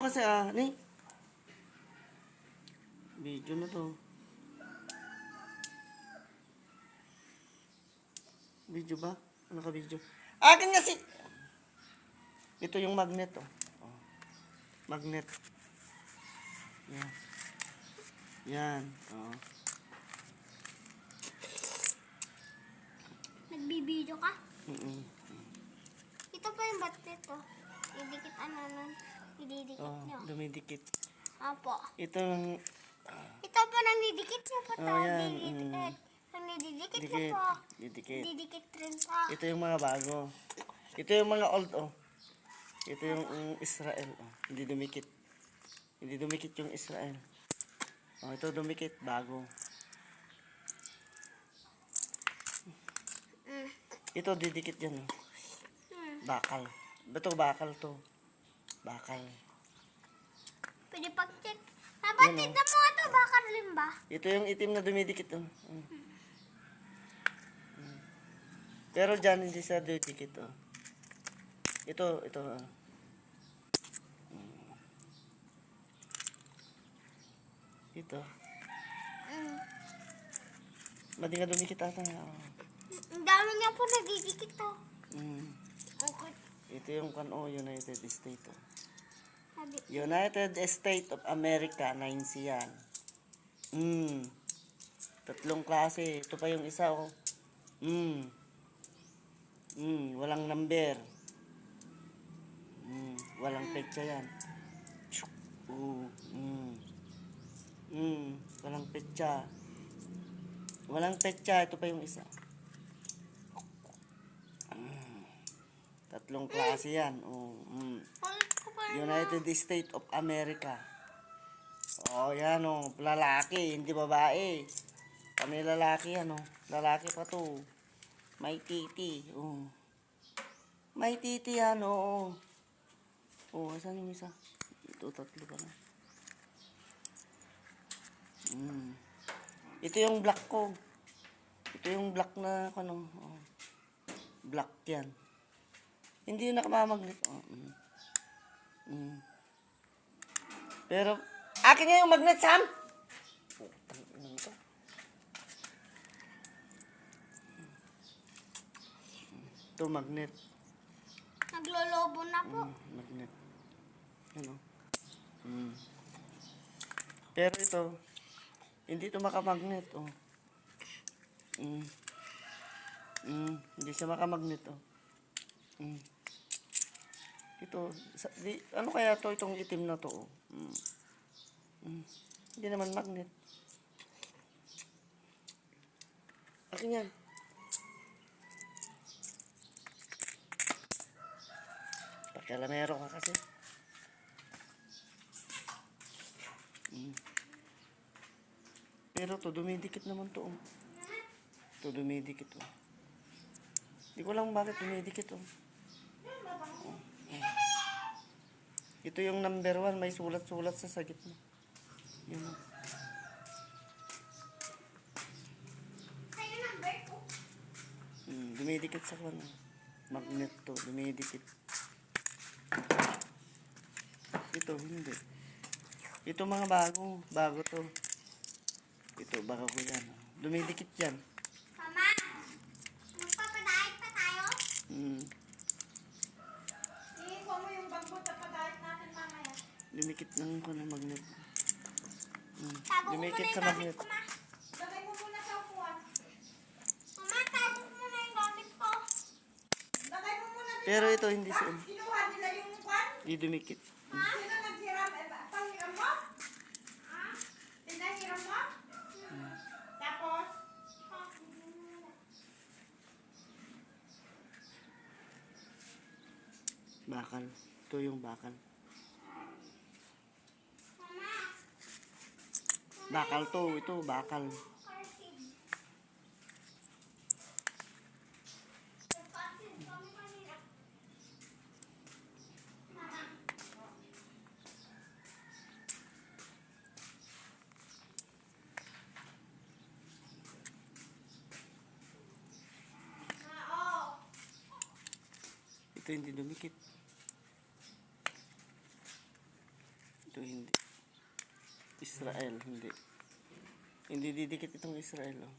kasi ni. Video na to. Video ba? Ano ka video? Akin kasi. Ito yung magnet oh. Magnet. Yan. Yan. Oh. Nagbibideo ka? Mm-mm. Ito pa yung battery to. Idikit nun. Ididikit nyo. Dumidikit. Apo. Ito yung... Ito po nang didikit nyo po to. yan. Didikit. Nang didikit nyo Dikit. po. Didikit. Didikit rin po. Ito yung mga bago. Ito yung mga old oh. Ito yung Israel oh. Hindi dumikit. Hindi dumikit yung Israel. Oh, ito dumikit. Bago. Ito didikit yan oh. Bakal. Ito bakal to. Bakal. Pwede pag-check. Napatid na mo ito. Bakar rin ba? Ito yung itim na dumidikit oh. Pero dyan hindi siya didikit oh. Ito oh. Ito. Madi nga dumikit ata. Oh. Ang dami niya po nagdidikit to. Okay. Ito yung United States oh. Sabi. United States of America, 9C yan. Tatlong klase. Ito pa yung isa oh. Walang number. Walang petsa yan. Walang petsa. Walang petsa. Ito pa yung isa. Tatlong klase yan. United States of America. Oh, yan oh. Lalaki, hindi babae. Kami lalaki yan oh. Lalaki pa to. May titi. Oh. May titi yan oh. Oh, asan yung isa? Ito, tatlo pa na. Ito yung black ko. Ito yung black na ano. Oh. Black yan. Hindi yung nakamamagnet. Oh. Pero, akin nga yung magnet, Sam! Ito, magnet. Naglolobo na po. Magnet. Ano? Pero ito, hindi ito makamagnet, oh. Hindi siya makamagnet, oh. Ito, ano kaya to itong itim na to, oh. Hindi naman magnet. Akin yan. Pakialamero ka kasi. Pero to, dumidikit naman to, oh. To, dumidikit, oh. Hindi ko lang bakit dumidikit, oh. Ito yung number 1, may sulat-sulat sa sagit mo. Yan, oh. Sa'yo number 2. Dumidikit sa kwan. Magnet to, dumidikit. Ito, hindi. Ito mga bago. Bago to. Ito, bago ko yan. Dumidikit yan. Mama, magpapadayat pa tayo? Iikuha mo yung bag mo, papadayat natin mamaya. Dumikit ng kwan ng magnet. Tago ko Dumikit muna sa yung gamit magnet. ko, ma. Lagay mo muna sa upuan. Mama, tago ko muna yung gamit ko. Lagay mo muna dito. Pero ito, hindi siya. Kinuha nila yung kwan? Hindi dumikit. Ha? Sino naghiram? Panghiram mo? Ha? Pinahiram mo? Tapos? Bakal. Ito yung bakal. Mama. Bakal to. Ito, bakal. Ito hindi dumikit. Ito hindi. Israel, hindi. Hindi didikit itong Israel, oh.